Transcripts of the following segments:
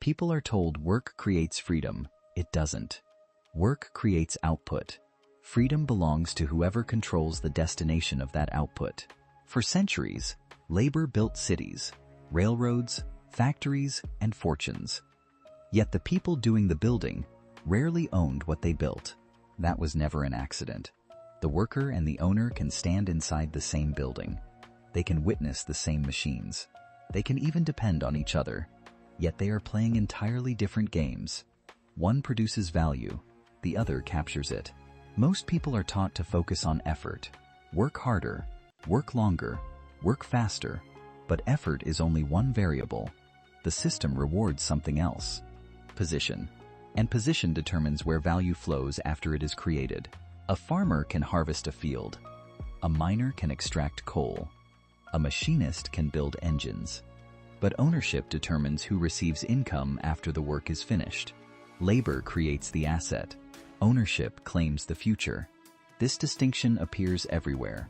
People are told work creates freedom. It doesn't. Work creates output. Freedom belongs to whoever controls the destination of that output. For centuries, labor built cities, railroads, factories, and fortunes. Yet the people doing the building rarely owned what they built. That was never an accident. The worker and the owner can stand inside the same building. They can witness the same machines. They can even depend on each other. Yet they are playing entirely different games. One produces value, the other captures it. Most people are taught to focus on effort. Work harder, work longer, work faster. But effort is only one variable. The system rewards something else. Position. And position determines where value flows after it is created. A farmer can harvest a field. A miner can extract coal. A machinist can build engines. But ownership determines who receives income after the work is finished. Labor creates the asset. Ownership claims the future. This distinction appears everywhere.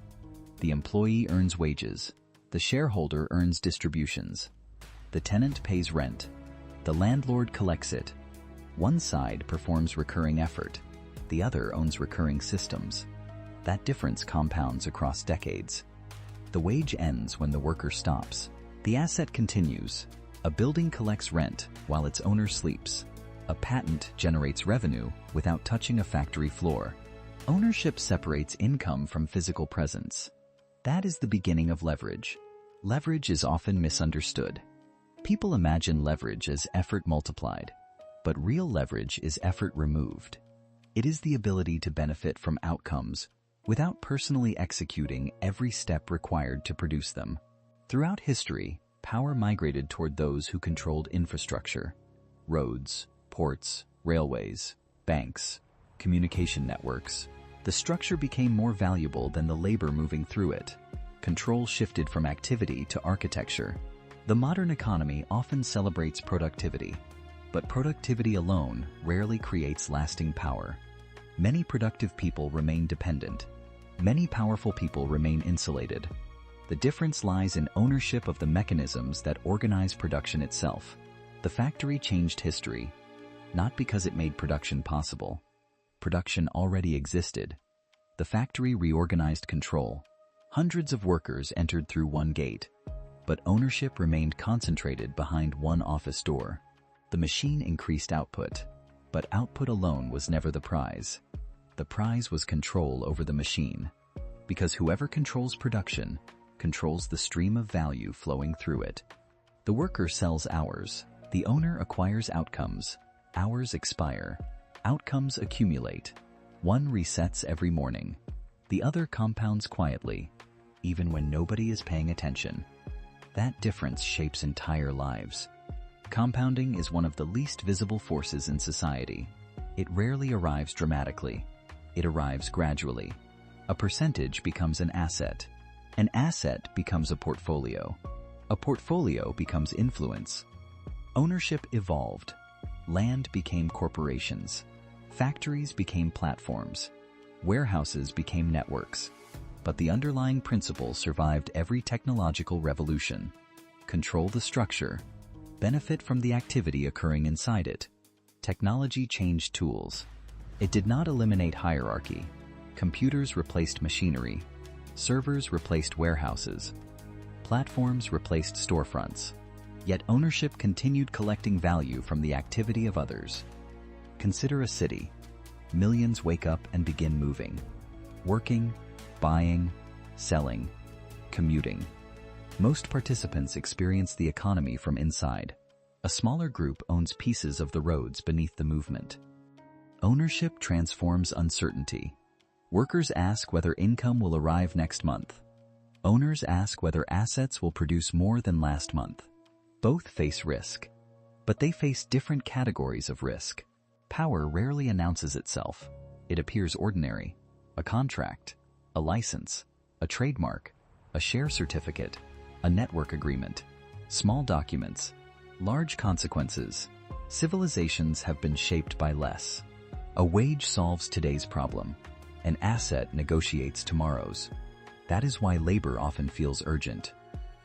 The employee earns wages. The shareholder earns distributions. The tenant pays rent. The landlord collects it. One side performs recurring effort. The other owns recurring systems. That difference compounds across decades. The wage ends when the worker stops. The asset continues. A building collects rent while its owner sleeps. A patent generates revenue without touching a factory floor. Ownership separates income from physical presence. That is the beginning of leverage. Leverage is often misunderstood. People imagine leverage as effort multiplied, but real leverage is effort removed. It is the ability to benefit from outcomes without personally executing every step required to produce them. Throughout history, power migrated toward those who controlled infrastructure. Roads, ports, railways, banks, communication networks. The structure became more valuable than the labor moving through it. Control shifted from activity to architecture. The modern economy often celebrates productivity, but productivity alone rarely creates lasting power. Many productive people remain dependent. Many powerful people remain insulated. The difference lies in ownership of the mechanisms that organize production itself. The factory changed history, not because it made production possible. Production already existed. The factory reorganized control. Hundreds of workers entered through one gate, but ownership remained concentrated behind one office door. The machine increased output, but output alone was never the prize. The prize was control over the machine, because whoever controls production controls the stream of value flowing through it. The worker sells hours. The owner acquires outcomes. Hours expire. Outcomes accumulate. One resets every morning. The other compounds quietly, even when nobody is paying attention. That difference shapes entire lives. Compounding is one of the least visible forces in society. It rarely arrives dramatically. It arrives gradually. A percentage becomes an asset. An asset becomes a portfolio. A portfolio becomes influence. Ownership evolved. Land became corporations. Factories became platforms. Warehouses became networks. But the underlying principle survived every technological revolution. Control the structure. Benefit from the activity occurring inside it. Technology changed tools. It did not eliminate hierarchy. Computers replaced machinery. Servers replaced warehouses. Platforms replaced storefronts. Yet ownership continued collecting value from the activity of others. Consider a city. Millions wake up and begin moving. Working, buying, selling, commuting. Most participants experience the economy from inside. A smaller group owns pieces of the roads beneath the movement. Ownership transforms uncertainty. Workers ask whether income will arrive next month. Owners ask whether assets will produce more than last month. Both face risk, but they face different categories of risk. Power rarely announces itself. It appears ordinary: a contract, a license, a trademark, a share certificate, a network agreement, small documents, large consequences. Civilizations have been shaped by less. A wage solves today's problem. An asset negotiates tomorrow's. That is why labor often feels urgent.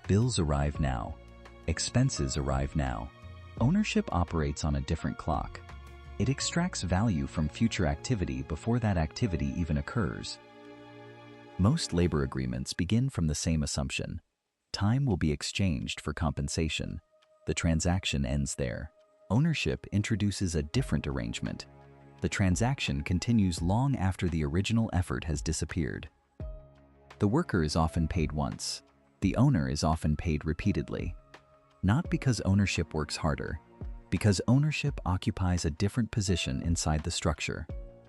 Bills arrive now. Expenses arrive now. Ownership operates on a different clock. It extracts value from future activity before that activity even occurs. Most labor agreements begin from the same assumption. Time will be exchanged for compensation. The transaction ends there. Ownership introduces a different arrangement. The transaction continues long after the original effort has disappeared. The worker is often paid once. The owner is often paid repeatedly. Not because ownership works harder, because ownership occupies a different position inside the structure.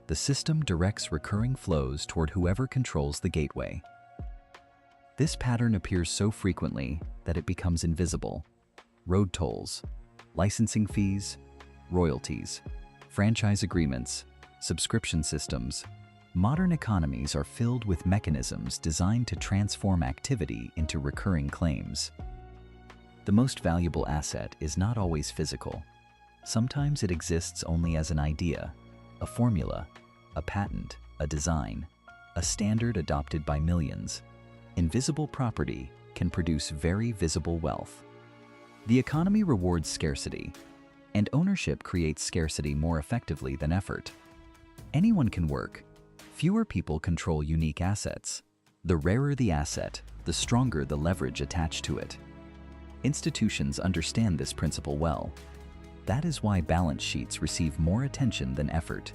The system directs recurring flows toward whoever controls the gateway. This pattern appears so frequently that it becomes invisible. Road tolls, licensing fees, royalties, franchise agreements, subscription systems. Modern economies are filled with mechanisms designed to transform activity into recurring claims. The most valuable asset is not always physical. Sometimes it exists only as an idea, a formula, a patent, a design, a standard adopted by millions. Invisible property can produce very visible wealth. The economy rewards scarcity, and ownership creates scarcity more effectively than effort. Anyone can work. Fewer people control unique assets. The rarer the asset, the stronger the leverage attached to it. Institutions understand this principle well. That is why balance sheets receive more attention than effort.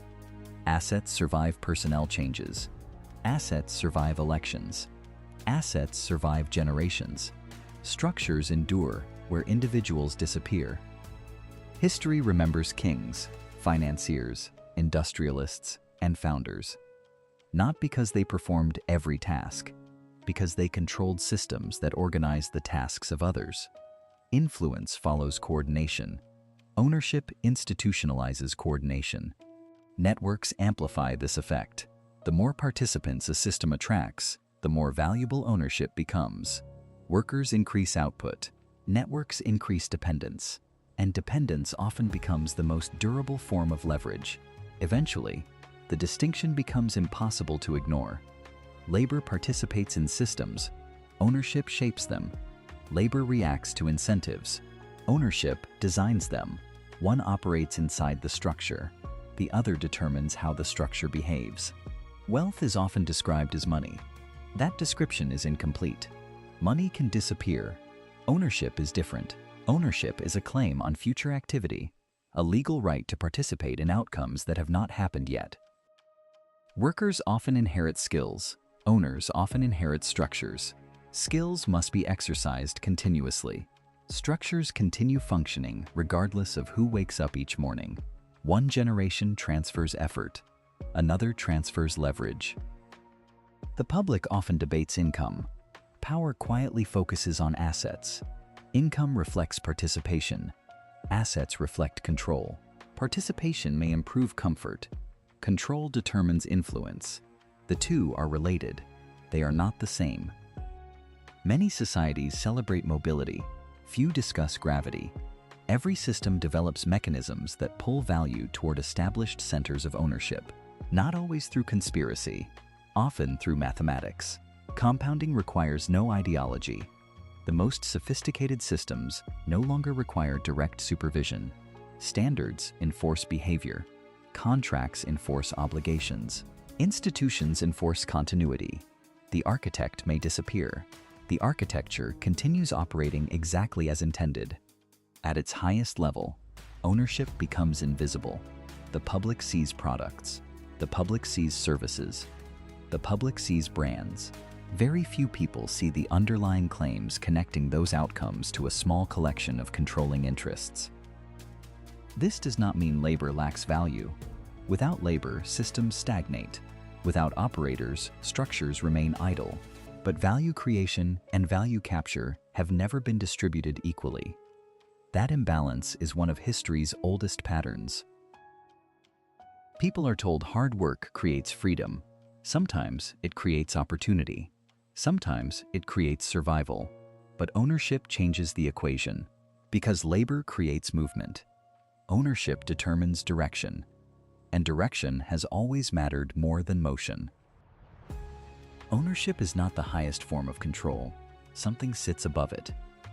Assets survive personnel changes. Assets survive elections. Assets survive generations. Structures endure where individuals disappear. History remembers kings, financiers, industrialists, and founders. Not because they performed every task, because they controlled systems that organized the tasks of others. Influence follows coordination. Ownership institutionalizes coordination. Networks amplify this effect. The more participants a system attracts, the more valuable ownership becomes. Workers increase output. Networks increase dependence. And dependence often becomes the most durable form of leverage. Eventually, the distinction becomes impossible to ignore. Labor participates in systems. Ownership shapes them. Labor reacts to incentives. Ownership designs them. One operates inside the structure. The other determines how the structure behaves. Wealth is often described as money. That description is incomplete. Money can disappear. Ownership is different. Ownership is a claim on future activity, a legal right to participate in outcomes that have not happened yet. Workers often inherit skills. Owners often inherit structures. Skills must be exercised continuously. Structures continue functioning regardless of who wakes up each morning. One generation transfers effort. Another transfers leverage. The public often debates income. Power quietly focuses on assets. Income reflects participation. Assets reflect control. Participation may improve comfort. Control determines influence. The two are related. They are not the same. Many societies celebrate mobility. Few discuss gravity. Every system develops mechanisms that pull value toward established centers of ownership, not always through conspiracy, often through mathematics. Compounding requires no ideology. The most sophisticated systems no longer require direct supervision. Standards enforce behavior. Contracts enforce obligations. Institutions enforce continuity. The architect may disappear. The architecture continues operating exactly as intended. At its highest level, ownership becomes invisible. The public sees products. The public sees services. The public sees brands. Very few people see the underlying claims connecting those outcomes to a small collection of controlling interests. This does not mean labor lacks value. Without labor, systems stagnate. Without operators, structures remain idle. But value creation and value capture have never been distributed equally. That imbalance is one of history's oldest patterns. People are told hard work creates freedom. Sometimes it creates opportunity. Sometimes it creates survival. But ownership changes the equation. Because labor creates movement. Ownership determines direction. And direction has always mattered more than motion. Ownership is not the highest form of control. Something sits above it.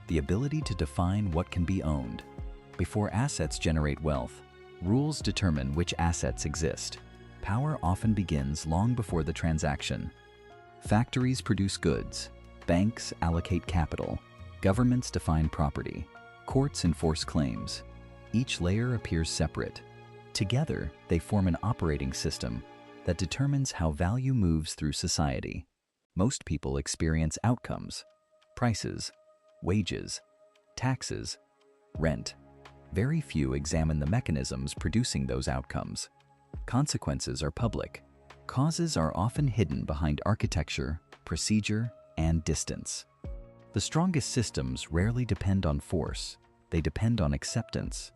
The ability to define what can be owned. Before assets generate wealth, rules determine which assets exist. Power often begins long before the transaction. Factories produce goods, banks allocate capital, governments define property, courts enforce claims. Each layer appears separate. Together, they form an operating system that determines how value moves through society. Most people experience outcomes, prices, wages, taxes, rent. Very few examine the mechanisms producing those outcomes. Consequences are public. Causes are often hidden behind architecture, procedure, and distance. The strongest systems rarely depend on force. They depend on acceptance.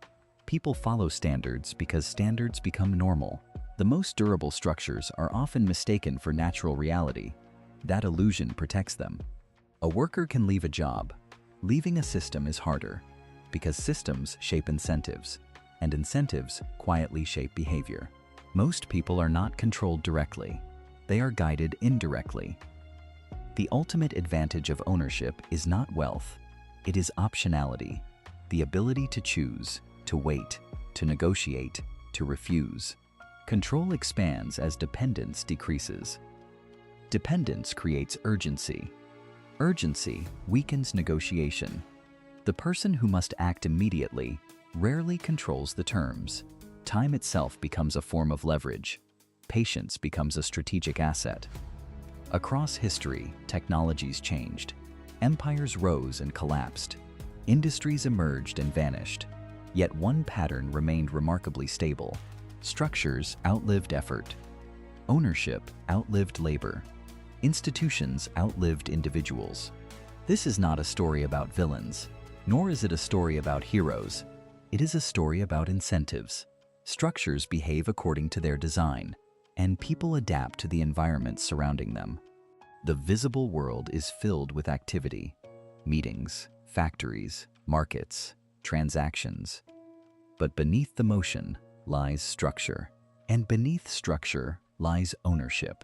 People follow standards because standards become normal. The most durable structures are often mistaken for natural reality. That illusion protects them. A worker can leave a job. Leaving a system is harder because systems shape incentives, and incentives quietly shape behavior. Most people are not controlled directly. They are guided indirectly. The ultimate advantage of ownership is not wealth. It is optionality, the ability to choose, to wait, to negotiate, to refuse. Control expands as dependence decreases. Dependence creates urgency. Urgency weakens negotiation. The person who must act immediately rarely controls the terms. Time itself becomes a form of leverage. Patience becomes a strategic asset. Across history, technologies changed. Empires rose and collapsed. Industries emerged and vanished. Yet one pattern remained remarkably stable. Structures outlived effort. Ownership outlived labor. Institutions outlived individuals. This is not a story about villains, nor is it a story about heroes. It is a story about incentives. Structures behave according to their design, and people adapt to the environment surrounding them. The visible world is filled with activity, meetings, factories, markets, transactions. But beneath the motion lies structure, and beneath structure lies ownership.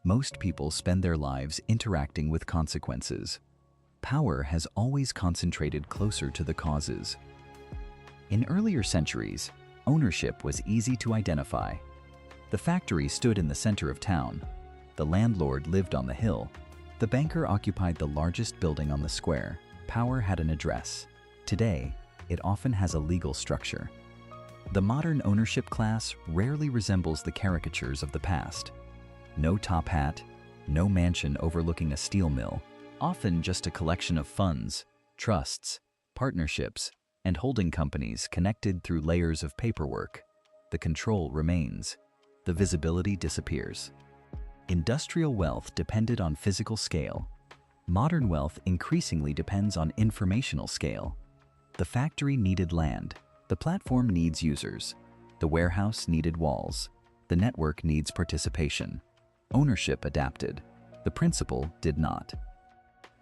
Most people spend their lives interacting with consequences. Power has always concentrated closer to the causes. In earlier centuries, ownership was easy to identify. The factory stood in the center of town. The landlord lived on the hill. The banker occupied the largest building on the square. Power had an address. Today, it often has a legal structure. The modern ownership class rarely resembles the caricatures of the past. No top hat, no mansion overlooking a steel mill, often just a collection of funds, trusts, partnerships, and holding companies connected through layers of paperwork. The control remains. The visibility disappears. Industrial wealth depended on physical scale. Modern wealth increasingly depends on informational scale. The factory needed land. The platform needs users. The warehouse needed walls. The network needs participation. Ownership adapted. The principle did not.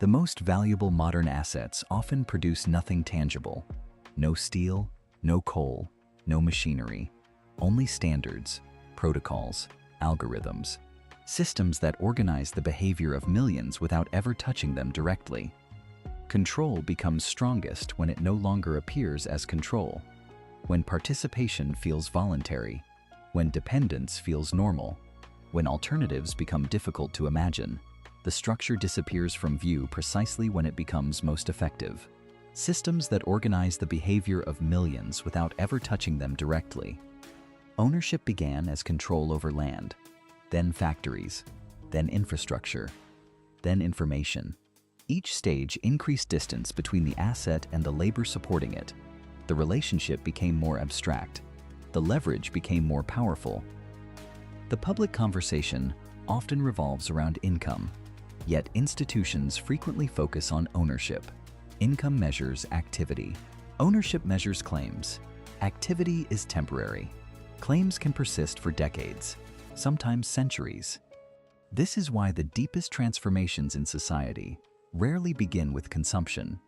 The most valuable modern assets often produce nothing tangible. No steel, no coal, no machinery. Only standards, protocols, algorithms. Systems that organize the behavior of millions without ever touching them directly. Control becomes strongest when it no longer appears as control. When participation feels voluntary. When dependence feels normal. When alternatives become difficult to imagine. The structure disappears from view precisely when it becomes most effective. Systems that organize the behavior of millions without ever touching them directly. Ownership began as control over land, then factories, then infrastructure, then information. Each stage increased distance between the asset and the labor supporting it. The relationship became more abstract. The leverage became more powerful. The public conversation often revolves around income, yet institutions frequently focus on ownership. Income measures activity. Ownership measures claims. Activity is temporary. Claims can persist for decades, sometimes centuries. This is why the deepest transformations in society rarely begin with consumption.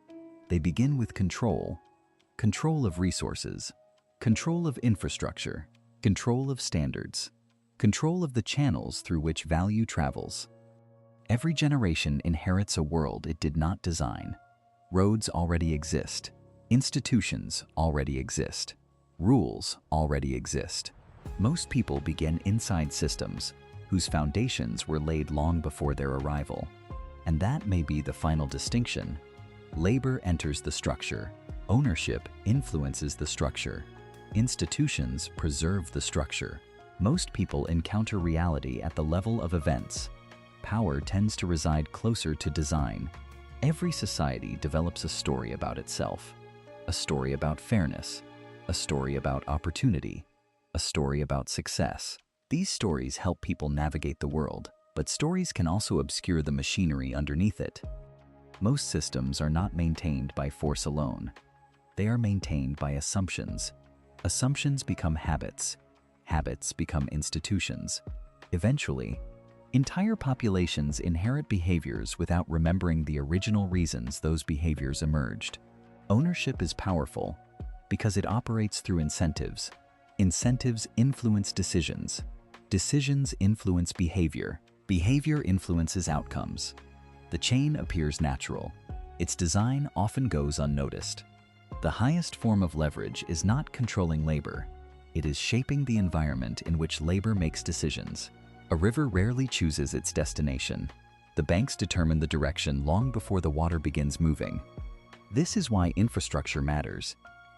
They begin with control. Control of resources, control of infrastructure, control of standards, control of the channels through which value travels. Every generation inherits a world it did not design. Roads already exist. Institutions already exist. Rules already exist. Most people begin inside systems whose foundations were laid long before their arrival. And that may be the final distinction. Labor enters the structure. Ownership influences the structure. Institutions preserve the structure. Most people encounter reality at the level of events. Power tends to reside closer to design. Every society develops a story about itself. A story about fairness. A story about opportunity. A story about success. These stories help people navigate the world, but stories can also obscure the machinery underneath it. Most systems are not maintained by force alone. They are maintained by assumptions. Assumptions become habits. Habits become institutions. Eventually, entire populations inherit behaviors without remembering the original reasons those behaviors emerged. Ownership is powerful because it operates through incentives. Incentives influence decisions. Decisions influence behavior. Behavior influences outcomes. The chain appears natural. Its design often goes unnoticed. The highest form of leverage is not controlling labor. It is shaping the environment in which labor makes decisions. A river rarely chooses its destination. The banks determine the direction long before the water begins moving. This is why infrastructure matters,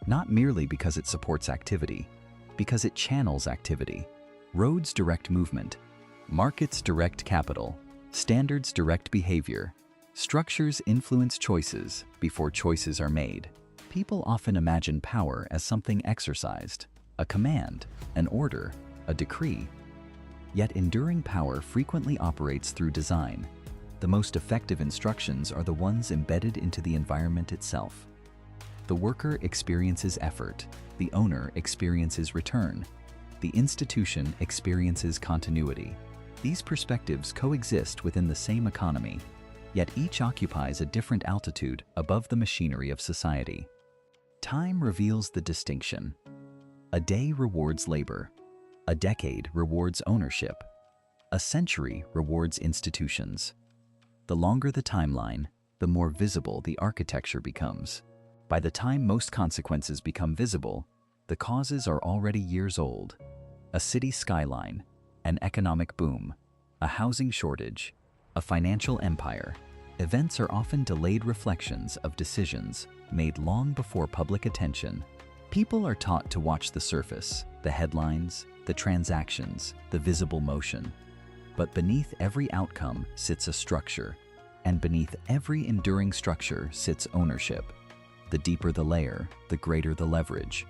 not merely because it supports activity, because it channels activity. Roads direct movement. Markets direct capital. Standards direct behavior. Structures influence choices before choices are made. People often imagine power as something exercised, a command, an order, a decree. Yet enduring power frequently operates through design. The most effective instructions are the ones embedded into the environment itself. The worker experiences effort. The owner experiences return. The institution experiences continuity. These perspectives coexist within the same economy, yet each occupies a different altitude above the machinery of society. Time reveals the distinction. A day rewards labor. A decade rewards ownership. A century rewards institutions. The longer the timeline, the more visible the architecture becomes. By the time most consequences become visible, the causes are already years old. A city skyline, an economic boom, a housing shortage, a financial empire. Events are often delayed reflections of decisions made long before public attention. People are taught to watch the surface, the headlines, the transactions, the visible motion. But beneath every outcome sits a structure, and beneath every enduring structure sits ownership. The deeper the layer, the greater the leverage.